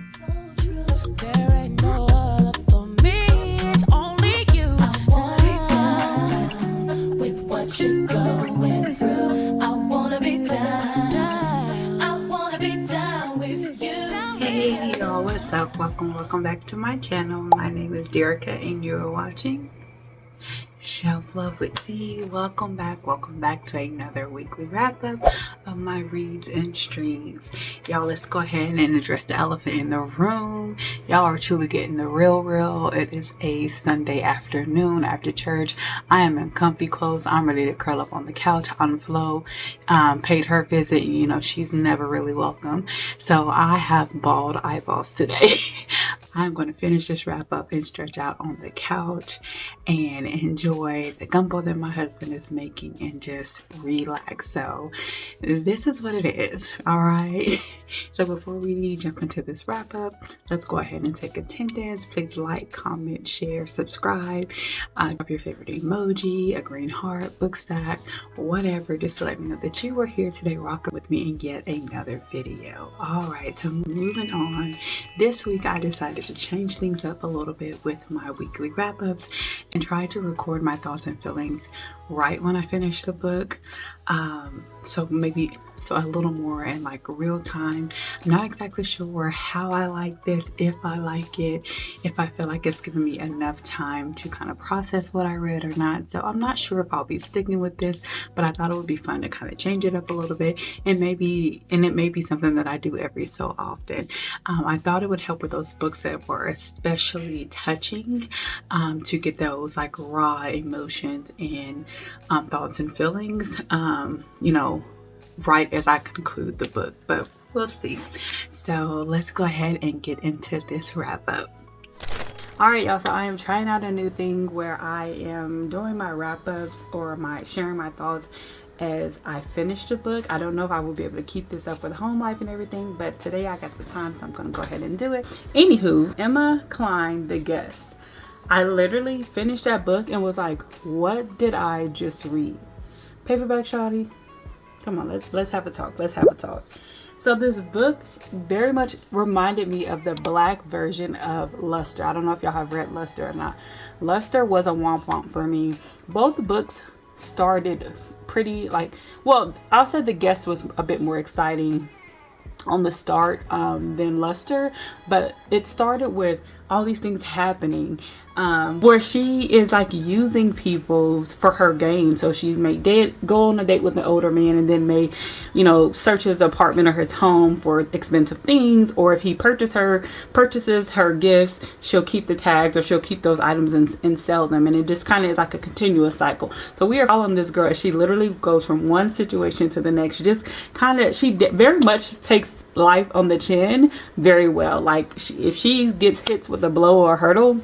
So true. There ain't no other for me. It's only you. I wanna be down with what you're going through. I wanna be down. I wanna be down with you. Hey y'all, what's up? Welcome back to my channel. My name is Derica and you're watching Shelf Love with D. Welcome back to another weekly wrap up of my reads and streams. Y'all, let's go ahead and address the elephant in the room. Y'all are truly getting the real. It is a Sunday afternoon after church. I am in comfy clothes. I'm ready to curl up on the couch on Flo. Paid her visit. You know, she's never really welcome. So I have bald eyeballs today. I'm going to finish this wrap up and stretch out on the couch and enjoy the gumbo that my husband is making and just relax. So this is what it is. All right. So before we jump into this wrap up, let's go ahead and take attendance. Please like, comment, share, subscribe, drop your favorite emoji, a green heart, book stack, whatever, just to let me know that you were here today rocking with me in yet another video. All right. So moving on, this week I decided to change things up a little bit with my weekly wrap-ups and try to record my thoughts and feelings right when I finish the book. So a little more in like real time. I'm not exactly sure how I like this, if I like it, if I feel like it's giving me enough time to kind of process what I read or not. So I'm not sure if I'll be sticking with this, but I thought it would be fun to kind of change it up a little bit, and it may be something that I do every so often. I thought it would help with those books that were especially touching, to get those like raw emotions and thoughts and feelings, right as I conclude the book, but we'll see. So let's go ahead and get into this wrap up. All right, y'all, so I am trying out a new thing where I am doing my wrap ups or sharing my thoughts as I finish the book. I don't know if I will be able to keep this up with home life and everything, but today I got the time, so I'm gonna go ahead and do it. Anywho, Emma Cline, The Guest. I literally finished that book and was like, what did I just read? Paperback shawty, come on, let's have a talk. So this book very much reminded me of the black version of Luster. I don't know if y'all have read Luster or not. Luster was a womp womp for me. Both books started pretty I'll say The Guest was a bit more exciting on the start than Luster, but it started with all these things happening where she is like using people for her gain. So she may go on a date with an older man and then may, search his apartment or his home for expensive things, or if he purchases her gifts, she'll keep the tags or she'll keep those items and sell them, and it just kind of is like a continuous cycle. So we are following this girl as she literally goes from one situation to the next. She very much takes life on the chin very well. Like if she gets hit with a blow or a hurdle,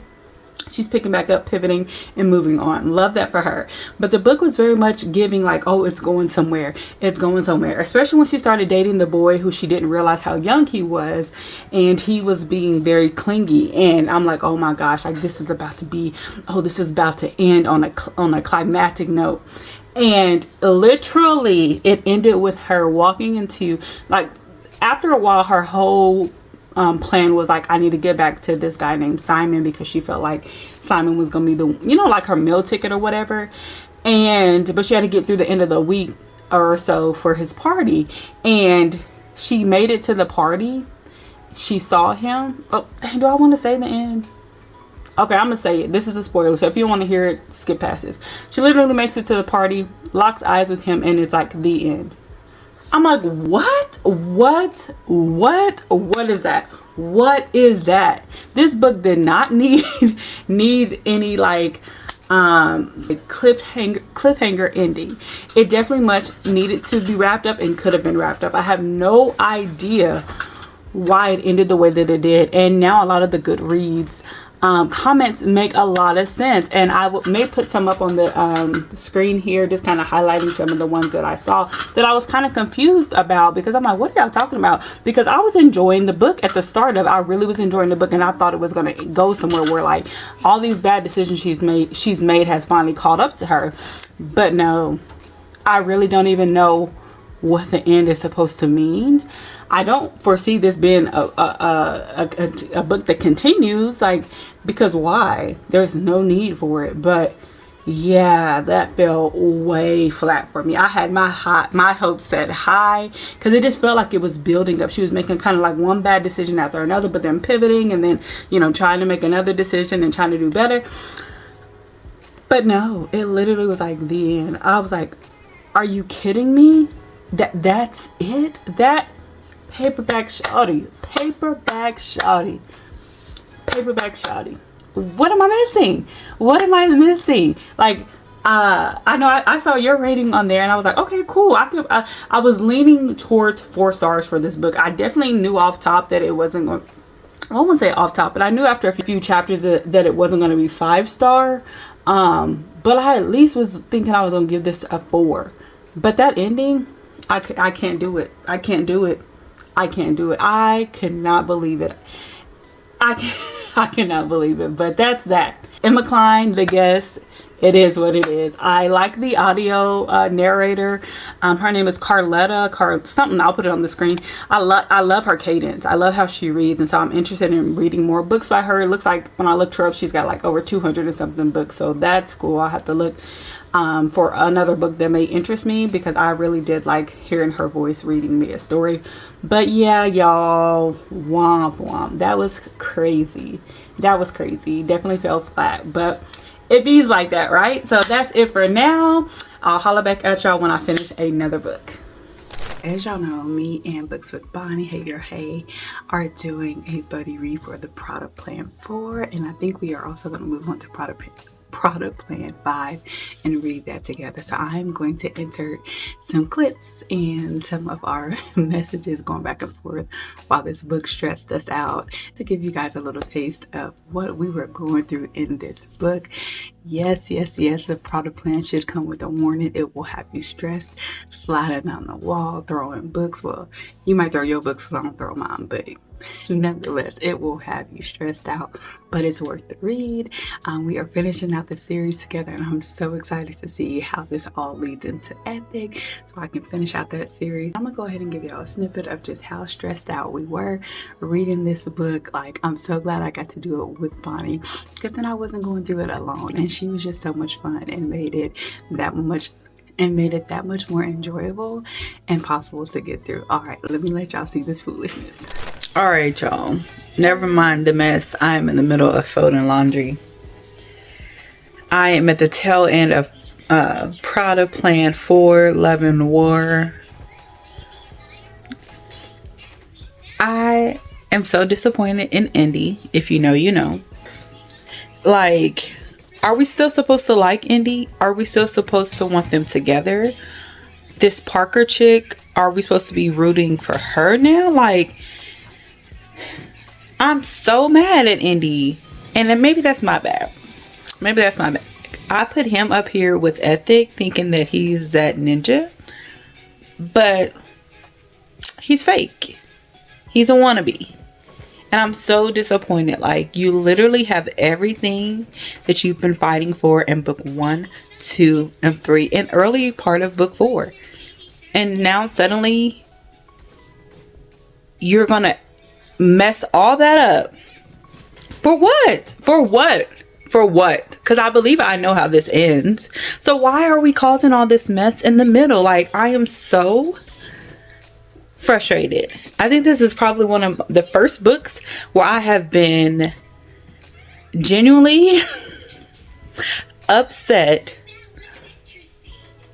she's picking back up, pivoting, and moving on. Love that for her. But the book was very much giving like, oh, it's going somewhere. Especially when she started dating the boy who she didn't realize how young he was, and he was being very clingy. And I'm like, oh my gosh, like this is about to end on a climactic note. And literally it ended with her walking into, like, after a while, her whole plan was like, I need to get back to this guy named Simon, because she felt like Simon was gonna be like her meal ticket or whatever. But she had to get through the end of the week or so for his party, and she made it to the party. She saw him. Oh, do I want to say the end? Okay, I'm gonna say it. This is a spoiler, so if you want to hear it, skip past this. She literally makes it to the party, locks eyes with him, and it's like the end. I'm like, what is that? What is that? This book did not need any cliffhanger ending. It definitely much needed to be wrapped up and could have been wrapped up. I have no idea why it ended the way that it did. And now a lot of the Goodreads comments make a lot of sense, and I may put some up on the screen here, just kind of highlighting some of the ones that I saw that I was kind of confused about, because I'm like, what are y'all talking about? Because I was enjoying the book at the start of it. I really was enjoying the book, and I thought it was going to go somewhere where like all these bad decisions she's made has finally caught up to her. But no, I really don't even know what the end is supposed to mean. I don't foresee this being a book that continues, like, because why? There's no need for it. But yeah, that fell way flat for me. I had my hopes set high because it just felt like it was building up. She was making kind of like one bad decision after another, but then pivoting and then, you know, trying to make another decision and trying to do better. But no, it literally was like the end. I was like, are you kidding me? That's it? That paperback shawty. What am I missing? Like, I know I saw your rating on there and I was like, okay, cool. I was leaning towards 4 stars for this book. I definitely knew off top that it wasn't going, I won't say off top, but I knew after a few chapters that it wasn't going to be 5-star. But I at least was thinking I was going to give this a 4. But that ending, I can't do it. I cannot believe it. I cannot believe it, but that's that. Emma Cline, the guest, it is what it is. I like the audio narrator. Her name is Carletta, something. I'll put it on the screen. I love her cadence. I love how she reads, and so I'm interested in reading more books by her. It looks like when I looked her up, she's got like over 200 and something books, so that's cool. I'll have to look for another book that may interest me, because I really did like hearing her voice reading me a story. But yeah, y'all, womp womp. That was crazy. Definitely fell flat, but it bees like that, right? So that's it for now. I'll holler back at y'all when I finish another book. As y'all know, me and Books with Bonnie, hey, are doing a buddy read for the Product Plan 4, and I think we are also going to move on to Product Plan 5 and read that together. So I'm going to insert some clips and some of our messages going back and forth while this book stressed us out, to give you guys a little taste of what we were going through in this book. Yes, the product plan should come with a warning. It will have you stressed, sliding down the wall, throwing books. Well, you might throw your books, so I don't throw mine, but nevertheless, it will have you stressed out, but it's worth the read. We are finishing out the series together, and I'm so excited to see how this all leads into Ethic, so I can finish out that series. I'm gonna go ahead and give y'all a snippet of just how stressed out we were reading this book. Like, I'm so glad I got to do it with Bonnie, because then I wasn't going through it alone, and she was just so much fun and made it that much more enjoyable and possible to get through. All right, let me let y'all see this foolishness. All right, y'all, never mind the mess. I'm in the middle of folding laundry. I am at the tail end of Product Plan 4, Love and War. I am so disappointed in Indy. If you know, you know. Like, are we still supposed to like Indy? Are we still supposed to want them together? This Parker chick, are we supposed to be rooting for her now? Like, I'm so mad at Indy. And then maybe that's my bad. I put him up here with Ethic, thinking that he's that ninja. But he's fake. He's a wannabe. And I'm so disappointed. Like, you literally have everything that you've been fighting for in book 1, 2, and 3, and early part of book 4. And now suddenly you're gonna mess all that up. For what? Because I believe I know how this ends. So why are we causing all this mess in the middle? Like, I am so frustrated. I think this is probably one of the first books where I have been genuinely upset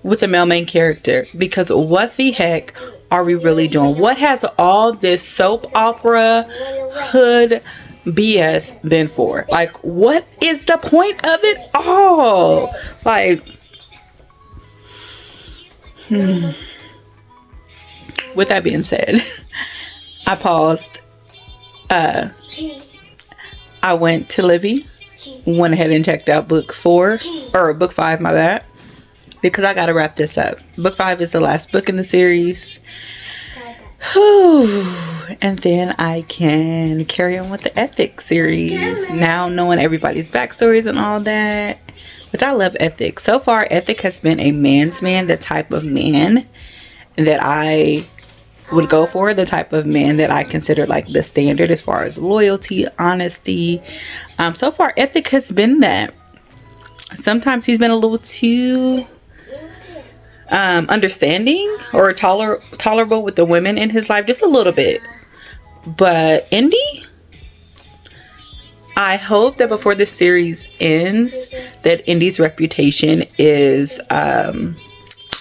with the male main character, because what the heck are we really doing? What has all this soap opera hood BS been for? Like, what is the point of it all? Like, with that being said, I paused. I went to Libby, went ahead and checked out book 5, my bad, because I gotta wrap this up. Book 5 is the last book in the series. And then I can carry on with the Ethic series, now knowing everybody's backstories and all that, which I love Ethic. So far, Ethic has been a man's man, the type of man that I would go for, the type of man that I consider like the standard as far as loyalty, honesty. So far, Ethic has been that. Sometimes he's been a little too understanding or tolerable with the women in his life, just a little bit. But Indy, I hope that before this series ends, that Indy's reputation is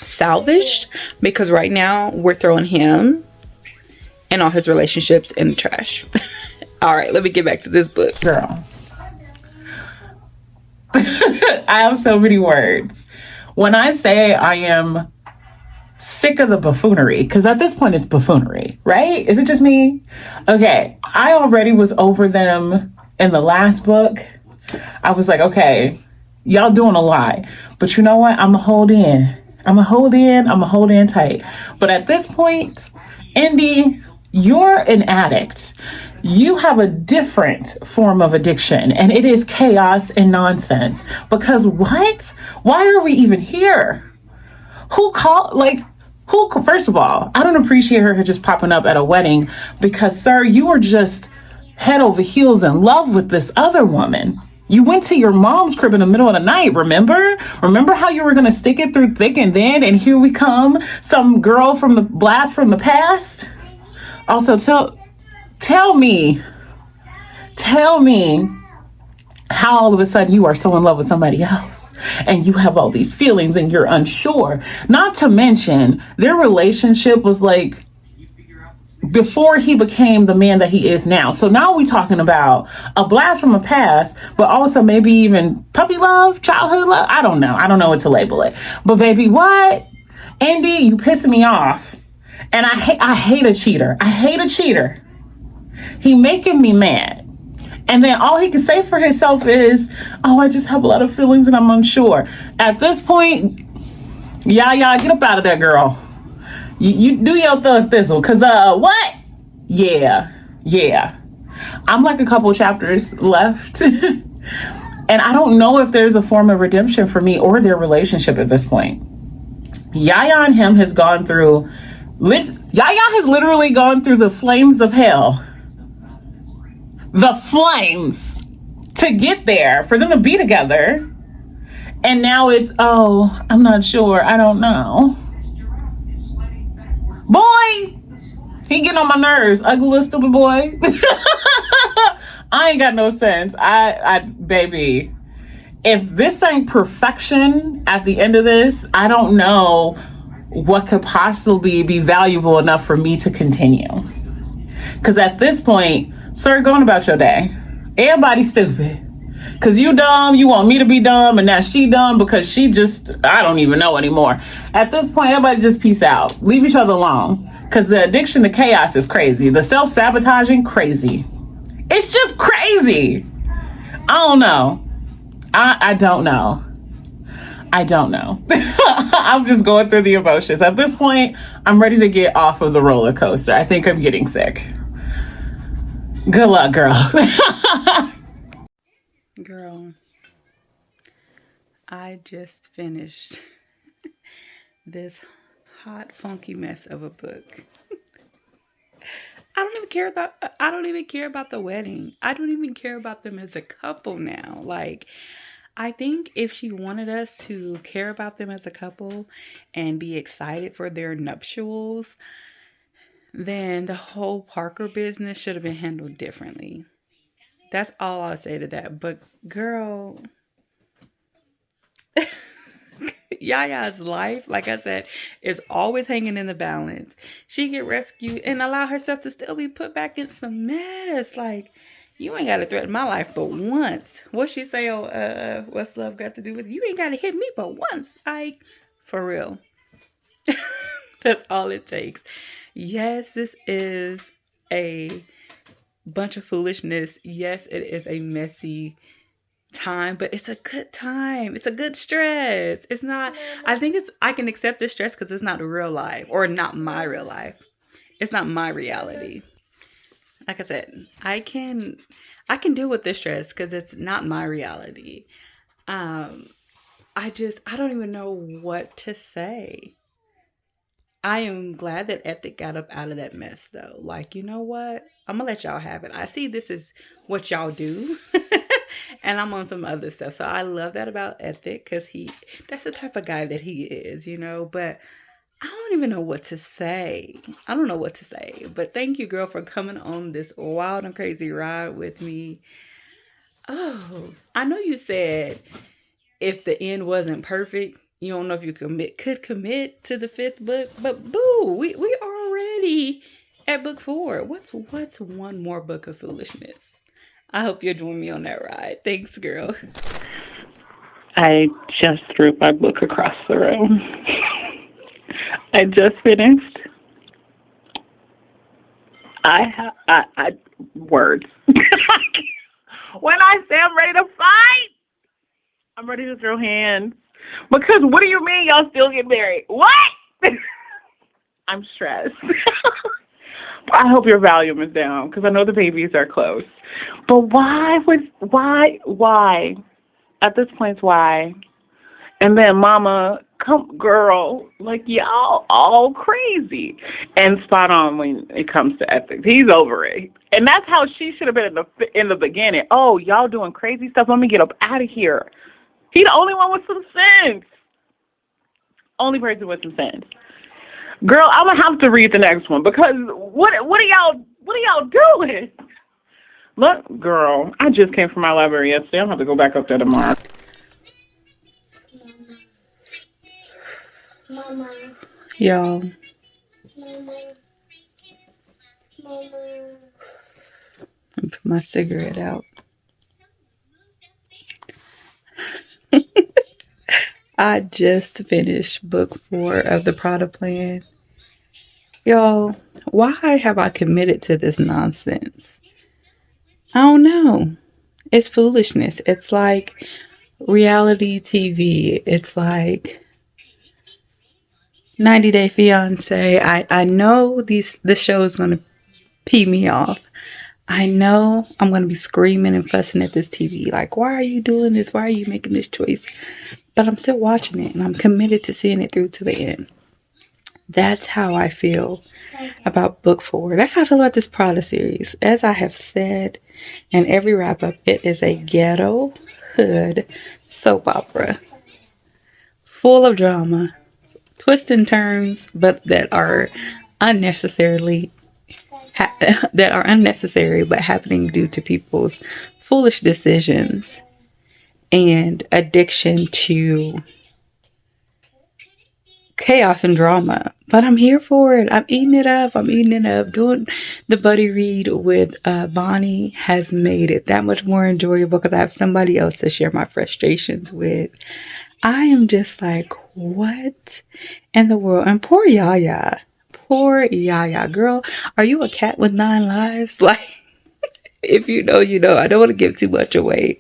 salvaged, because right now we're throwing him and all his relationships in the trash. All right, let me get back to this book. Girl. I have so many words. When I say I am sick of the buffoonery, because at this point it's buffoonery, right? Is it just me? Okay, I already was over them in the last book. I was like, okay, y'all doing a lot, but you know what? I'm gonna hold in. I'm gonna hold in tight. But at this point, Indy, you're an addict. You have a different form of addiction, and it is chaos and nonsense. Because what? Why are we even here? First of all, I don't appreciate her just popping up at a wedding, because, sir, you were just head over heels in love with this other woman. You went to your mom's crib in the middle of the night, remember? Remember how you were going to stick it through thick and thin, and here we come, some girl from the blast from the past? Also, tell me how all of a sudden you are so in love with somebody else and you have all these feelings and you're unsure. Not to mention, their relationship was like before he became the man that he is now. So now we're talking about a blast from the past, but also maybe even puppy love, childhood love. I don't know what to label it. But baby, what? Andy, you pissing me off. And I hate a cheater. I hate a cheater. He making me mad. And then all he can say for himself is, oh, I just have a lot of feelings and I'm unsure. At this point, yeah, get up out of there, girl. You do your thug thistle. Because, what? Yeah. I'm like a couple chapters left. And I don't know if there's a form of redemption for me or their relationship at this point. Yaya and him has gone through... Yaya has literally gone through the flames of hell. The flames to get there, for them to be together. And now it's, oh, I'm not sure. I don't know. Boy, he getting on my nerves. Ugly little stupid boy. I ain't got no sense. Baby, if this ain't perfection at the end of this, I don't know what could possibly be valuable enough for me to continue. Because at this point, sir, going about your day. Everybody's stupid. Because you dumb, you want me to be dumb, and now she dumb because she just, I don't even know anymore. At this point, everybody just peace out. Leave each other alone. Because the addiction to chaos is crazy. The self-sabotaging, crazy. It's just crazy. I don't know. I don't know. I'm just going through the emotions. At this point, I'm ready to get off of the roller coaster. I think I'm getting sick. Good luck, girl. Girl, I just finished this hot, funky mess of a book. I don't even care about the wedding. I don't even care about them as a couple now. Like, I think if she wanted us to care about them as a couple and be excited for their nuptials, then the whole Parker business should have been handled differently. That's all I'll say to that. But girl, Yaya's life, like I said, is always hanging in the balance. She get rescued and allow herself to still be put back in some mess. Like, you ain't got to threaten my life but once. What she say on What's Love Got to Do With It? You ain't got to hit me but once. For real. That's all it takes. Yes, this is a bunch of foolishness. Yes, it is a messy time, but it's a good time. It's a good stress. It's not, I can accept this stress because it's not real life, or not my real life. It's not my reality. Like I said, I can deal with this stress because it's not my reality. I don't even know what to say. I am glad that Ethic got up out of that mess though. Like, you know what? I'm gonna let y'all have it. I see this is what y'all do. And I'm on some other stuff. So I love that about Ethic because that's the type of guy that he is, you know. But I don't even know what to say. I don't know what to say. But thank you, girl, for coming on this wild and crazy ride with me. Oh, I know you said if the end wasn't perfect, you don't know if you could commit to the fifth book. But boo, we already at book 4. What's one more book of foolishness? I hope you'll join me on that ride. Thanks, girl. I just threw my book across the room. I just finished. I words. When I say I'm ready to fight, I'm ready to throw hands. Because what do you mean y'all still get married? What? I'm stressed. I hope your volume is down because I know the babies are close. But why? At this point, why? And then mama, come girl, like y'all all crazy. And spot on when it comes to ethics. He's over it. And that's how she should have been in the beginning. Oh, y'all doing crazy stuff. Let me get up out of here. He the only one with some sense. Only person with some sense. Girl, I'm gonna have to read the next one because what are y'all doing? Look, girl, I just came from my library yesterday. I'm gonna have to go back up there tomorrow. Mama. Y'all. Mama. Put my cigarette out. I just finished book 4 of the Prada Plan. Y'all, why have I committed to this nonsense? I don't know. It's foolishness. It's like reality TV. It's like 90 Day Fiance. I know this show is going to pee me off. I know I'm going to be screaming and fussing at this TV. Like, why are you doing this? Why are you making this choice? But I'm still watching it and I'm committed to seeing it through to the end. That's how I feel about book 4. That's how I feel about this Prada series. As I have said in every wrap up, it is a ghetto hood soap opera full of drama, twists and turns, but that are unnecessary but happening due to people's foolish decisions and addiction to chaos and drama. But I'm here for it. I'm eating it up. Doing the buddy read with Bonnie has made it that much more enjoyable because I have somebody else to share my frustrations with. I am just like, what in the world? And poor Yaya. Girl, are you a cat with 9 lives? Like, if you know, you know. I don't want to give too much away.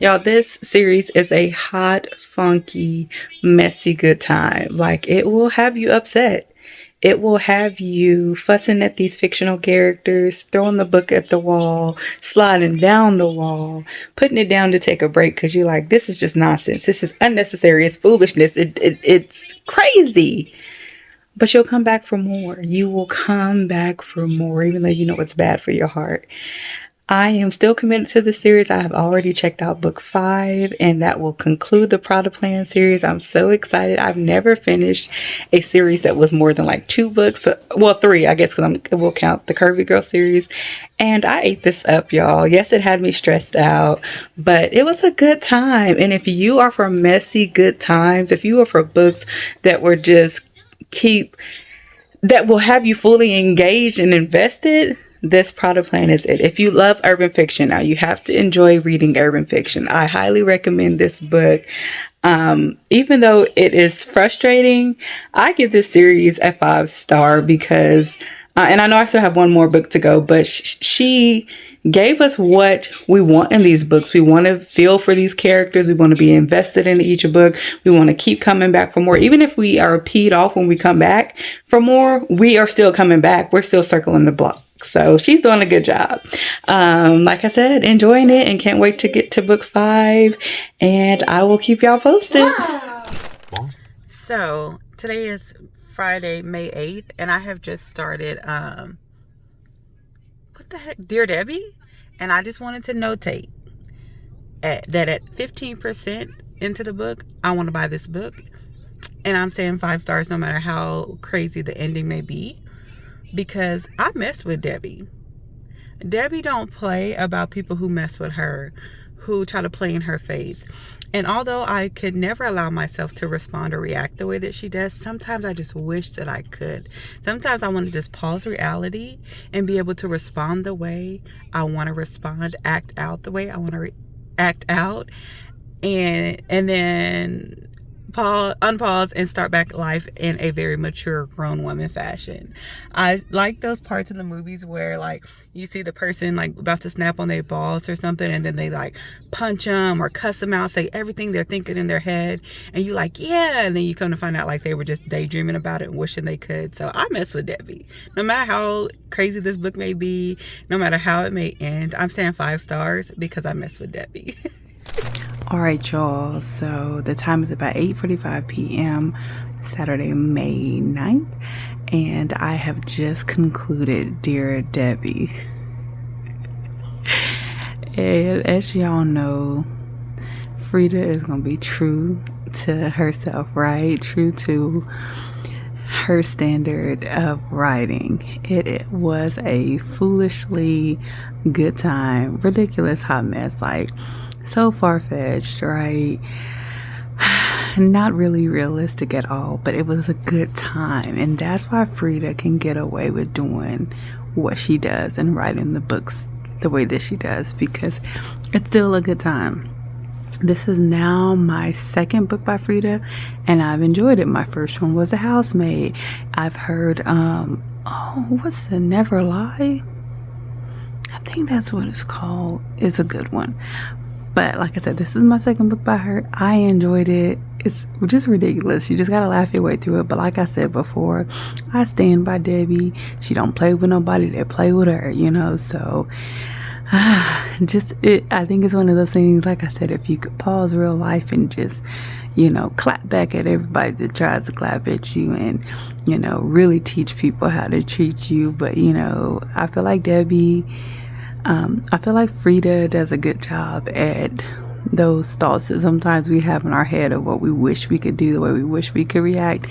Y'all, this series is a hot, funky, messy good time. Like, it will have you upset. It will have you fussing at these fictional characters, throwing the book at the wall, sliding down the wall, putting it down to take a break because you're like, this is just nonsense. This is unnecessary. It's foolishness. It's crazy. But you'll come back for more. You will come back for more, even though you know it's bad for your heart. I am still committed to the series. I have already checked out book 5, and that will conclude the Prada Plan series. I'm so excited. I've never finished a series that was more than like 2 books. Well, 3, I guess, because we'll count the Curvy Girl series. And I ate this up, y'all. Yes, it had me stressed out, but it was a good time. And if you are for messy good times, if you are for books that were just that will have you fully engaged and invested, this Prada Plan is it. If you love urban fiction, now you have to enjoy reading urban fiction. I highly recommend this book. Even though it is frustrating, I give this series a 5-star because, and I know I still have one more book to go, but she gave us what we want in these books. We want to feel for these characters. We want to be invested in each book. We want to keep coming back for more. Even if we are peed off when we come back for more, we are still coming back. We're still circling the block. So she's doing a good job. Like I said, enjoying it and can't wait to get to book 5. And I will keep y'all posted. Wow. So today is Friday, May 8th, and I have just started, what the heck, Dear Debbie? And I just wanted to notate that at 15% into the book, I want to buy this book. And I'm saying 5 stars no matter how crazy the ending may be, because I mess with Debbie. Debbie don't play about people who mess with her, who try to play in her face. And although I could never allow myself to respond or react the way that she does, sometimes I just wish that I could. Sometimes I want to just pause reality and be able to respond the way I want to respond, act out the way I want to act out, and then unpause and start back life in a very mature grown woman fashion. I like those parts in the movies where like you see the person like about to snap on their boss or something, and then they like punch them or cuss them out, say everything they're thinking in their head, and you like, yeah, and then you come to find out like they were just daydreaming about it and wishing they could. So I mess with Debbie. No matter how crazy this book may be, no matter how it may end, I'm saying 5 stars because I mess with Debbie. All right, y'all. So the time is about 8:45 p.m. Saturday, May 9th. And I have just concluded Dear Debbie. And as y'all know, Frida is going to be true to herself, right? True to her standard of writing. It was a foolishly good time, ridiculous hot mess, like so far-fetched, right? Not really realistic at all, but it was a good time. And that's why Frida can get away with doing what she does and writing the books the way that she does, because it's still a good time. This is now my second book by Frida, and I've enjoyed it. My first one was A Housemaid. I've heard what's the Never Lie? I think that's what it's called. It's a good one. But like I said, this is my second book by her. I enjoyed it. It's just ridiculous. You just gotta laugh your way through it. But like I said before, I stand by Debbie. She don't play with nobody that play with her, you know. So I think it's one of those things, like I said, if you could pause real life and just, you know, clap back at everybody that tries to clap at you, and, you know, really teach people how to treat you. But, you know, I feel like Frida does a good job at those thoughts that sometimes we have in our head of what we wish we could do, the way we wish we could react,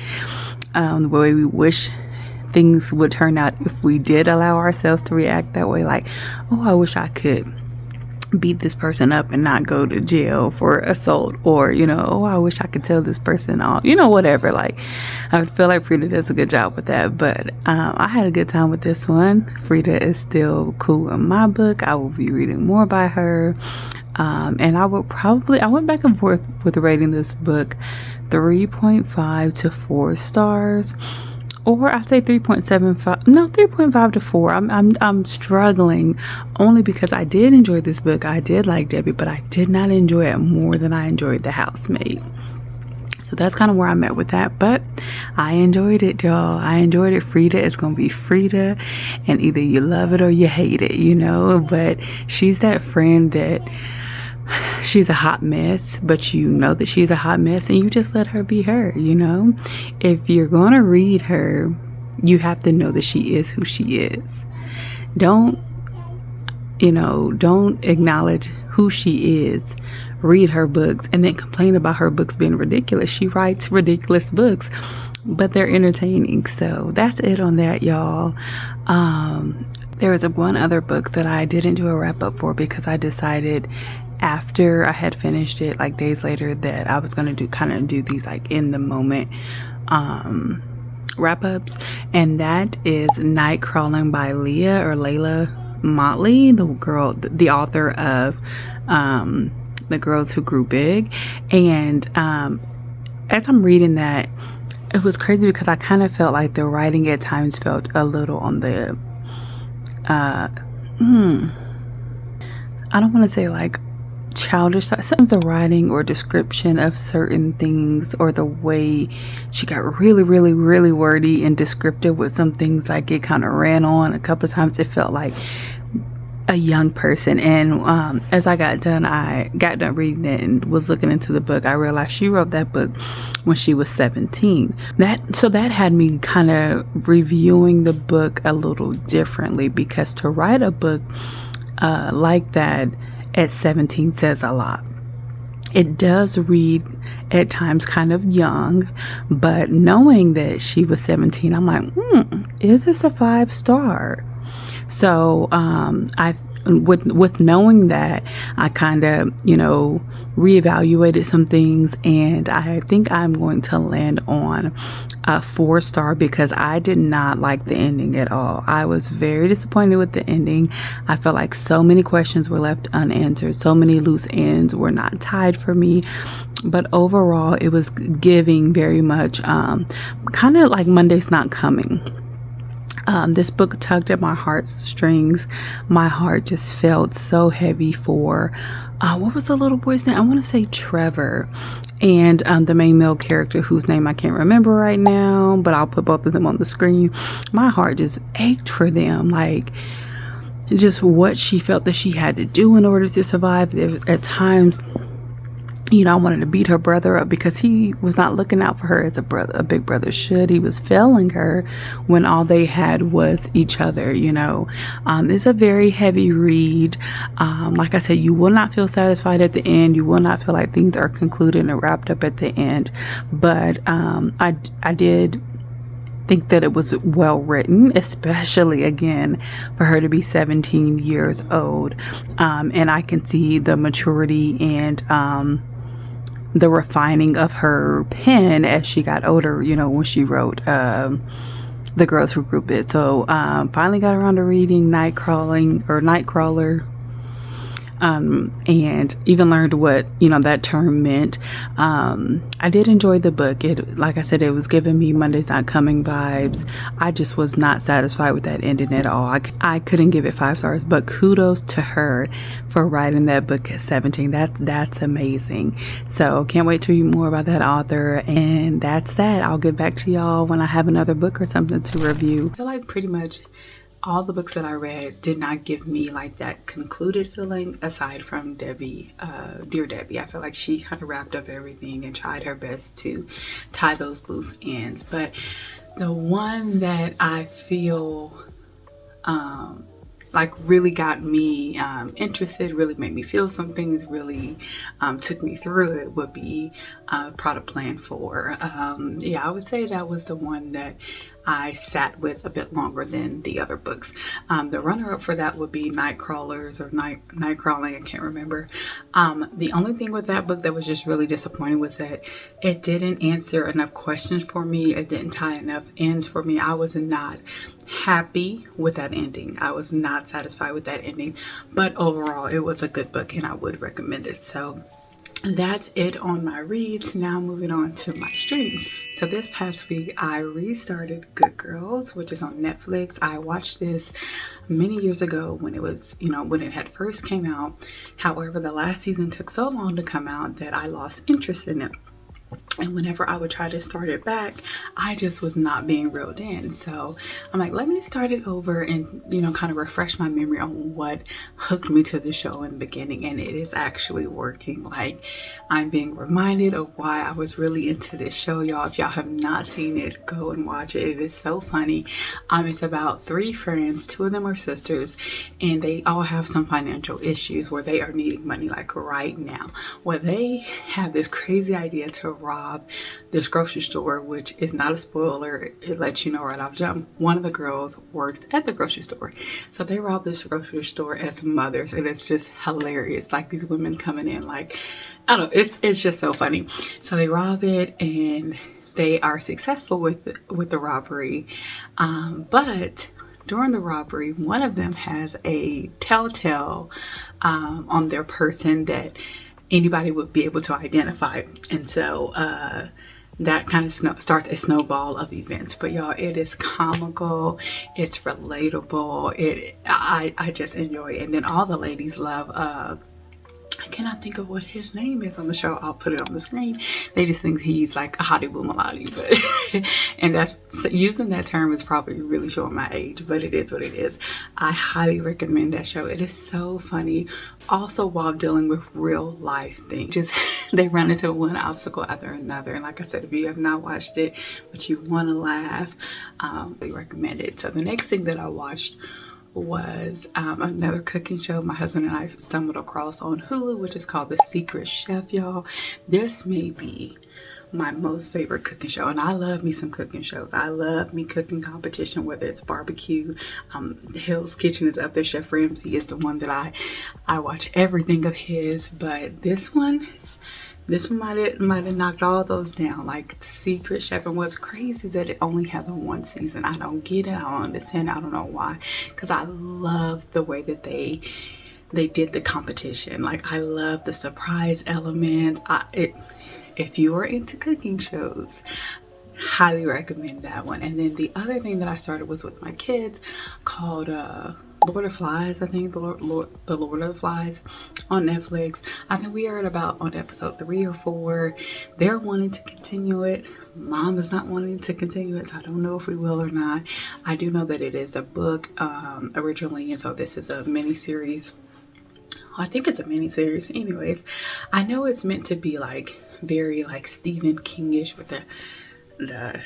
the way we wish things would turn out if we did allow ourselves to react that way. Like, oh, I wish I could beat this person up and not go to jail for assault, or, you know, oh, I wish I could tell this person off, you know, whatever. Like, I feel like Frida does a good job with that. But I had a good time with this one. Frida is still cool in my book. I will be reading more by her, and I went back and forth with rating this book 3.5 to 4 stars. Or I'd say 3.5 to 4. I'm struggling only because I did enjoy this book. I did like Debbie, but I did not enjoy it more than I enjoyed The Housemaid. So that's kind of where I'm at with that. But I enjoyed it, y'all. I enjoyed it. Frida is going to be Frida, and either you love it or you hate it, you know. But she's that friend that she's a hot mess, but you know that she's a hot mess, and you just let her be her, you know. If you're going to read her, you have to know that she is who she is. Don't acknowledge who she is, read her books, and then complain about her books being ridiculous. She writes ridiculous books, but they're entertaining. So that's it on that, y'all. There was one other book that I didn't do a wrap up for because I decided after I had finished it, like days later, that I was going to do these like in the moment wrap ups. And that is Night Crawling by Layla Motley, the author of The Girls Who Grew Big. And as I'm reading that, it was crazy because I kind of felt like the writing at times felt a little on the I don't want to say like childish side. Sometimes the writing or description of certain things, or the way she got really, really, really wordy and descriptive with some things, like it kind of ran on a couple of times. It felt like a young person. And as I got done reading it and was looking into the book, I realized she wrote that book when she was 17. That had me kind of reviewing the book a little differently, because to write a book like that at 17 says a lot. It does read at times kind of young, but knowing that she was 17, I'm like, is this a 5-star? So with knowing that, I kind of, reevaluated some things, and I think I'm going to land on a 4-star, because I did not like the ending at all. I was very disappointed with the ending. I felt like so many questions were left unanswered. So many loose ends were not tied for me. But overall, it was giving very much kind of like Monday's Not Coming. This book tugged at my heartstrings. My heart just felt so heavy for, what was the little boy's name? I want to say Trevor. And the main male character, whose name I can't remember right now, but I'll put both of them on the screen. My heart just ached for them. Like, just what she felt that she had to do in order to survive. At times, I wanted to beat her brother up, because he was not looking out for her as a big brother should. He was failing her when all they had was each other. It's a very heavy read. Like I said, you will not feel satisfied at the end. You will not feel like things are concluded and wrapped up at the end. But I did think that it was well written, especially again for her to be 17 years old. And I can see the maturity and the refining of her pen as she got older, when she wrote The Girls Who Group It. So finally got around to reading Nightcrawler. And even learned what that term meant. I did enjoy the book. It, like I said, it was giving me Monday's Not Coming vibes. I just was not satisfied with that ending at all. I couldn't give it 5 stars, but kudos to her for writing that book at 17. That's amazing. So can't wait to read more about that author. And that's that. I'll get back to y'all when I have another book or something to review. I feel like pretty much all the books that I read did not give me like that concluded feeling, aside from Debbie, Dear Debbie. I feel like she kind of wrapped up everything and tried her best to tie those loose ends. But the one that I feel like really got me interested, really made me feel some things, really took me through it, would be Product Plan 4. I would say that was the one that I sat with a bit longer than the other books. The runner-up for that would be Nightcrawlers or Nightcrawling, I can't remember. The only thing with that book that was just really disappointing was that it didn't answer enough questions for me. It didn't tie enough ends for me. I was not happy with that ending. I was not satisfied with that ending. But overall, it was a good book and I would recommend it. So that's it on my reads. Now moving on to my streams. So this past week I restarted Good Girls, which is on Netflix. I watched this many years ago when it was, when it had first came out. However, the last season took so long to come out that I lost interest in it. And whenever I would try to start it back, I just was not being reeled in. So I'm like, let me start it over and, kind of refresh my memory on what hooked me to the show in the beginning. And it is actually working. Like, I'm being reminded of why I was really into this show, y'all. If y'all have not seen it, go and watch it. It is so funny. It's about 3 friends. 2 of them are sisters, and they all have some financial issues where they are needing money like right now. Well, they have this crazy idea to rob this grocery store, which is not a spoiler. It lets you know right off jump. One of the girls works at the grocery store. So they rob this grocery store as mothers, and it's just hilarious. Like, these women coming in like, I don't know, it's just so funny. So they rob it and they are successful with the robbery. But during the robbery, one of them has a telltale on their person that anybody would be able to identify. And so that kind of starts a snowball of events. But y'all, it is comical, it's relatable, I just enjoy it. And then all the ladies love I cannot think of what his name is on the show. I'll put it on the screen. They just think he's like a hottie boomalati, but and that's using that term is probably really showing my age, but it is what it is. I highly recommend that show. It is so funny. Also, while dealing with real life things, just they run into one obstacle after another. And like I said, if you have not watched it but you want to laugh, I recommend it. So the next thing that I watched was another cooking show my husband and I stumbled across on Hulu, which is called The Secret Chef, y'all. This may be my most favorite cooking show, and I love me some cooking shows. I love me cooking competition, whether it's barbecue. Hell's Kitchen is up there. Chef Ramsay is the one that I watch everything of his, but this one might have knocked all those down. Like The Secret Chef. And what's crazy is that it only has one season. I don't get it. I don't understand. I don't know why. Because I love the way that they did the competition. Like, I love the surprise element. If you are into cooking shows, highly recommend that one. And then the other thing that I started was with my kids called Lord of Flies. I think the Lord of the Flies on Netflix. I think we are at about on episode 3 or 4. They're wanting to continue it. Mom is not wanting to continue it, so I don't know if we will or not. I do know that it is a book originally, and so this is a mini series. I think it's a mini series. Anyways, I know it's meant to be like very like Stephen King-ish with the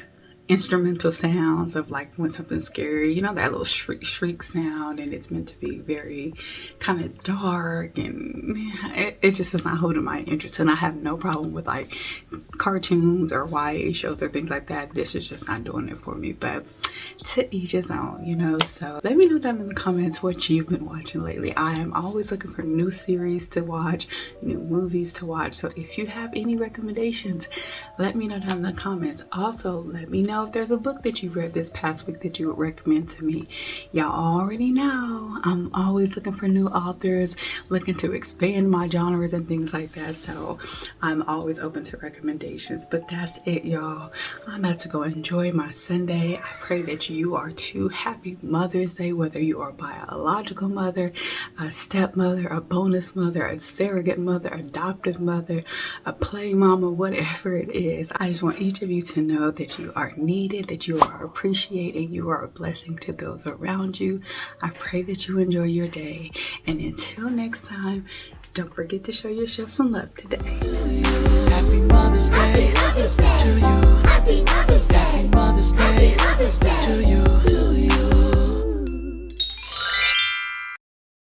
instrumental sounds of like when something's scary, you know, that little shriek sound, and it's meant to be very kind of dark, and it just is not holding my interest. And I have no problem with like cartoons or YA shows or things like that. This is just not doing it for me, but to each his own, you know. So let me know down in the comments what you've been watching lately. I am always looking for new series to watch, new movies to watch. So if you have any recommendations, let me know down in the comments. Also, let me know if there's a book that you read this past week that you would recommend to me. Y'all already know I'm always looking for new authors, looking to expand my genres and things like that. So I'm always open to recommendations. But that's it, y'all. I'm about to go enjoy my Sunday. I pray that you are too. Happy Mother's Day, whether you are a biological mother, a stepmother, a bonus mother, a surrogate mother, adoptive mother, a play mama, whatever it is. I just want each of you to know that you are needed, that you are appreciated, you are a blessing to those around you. I pray that you enjoy your day. And until next time, don't forget to show yourself some love today. Happy Mother's Day.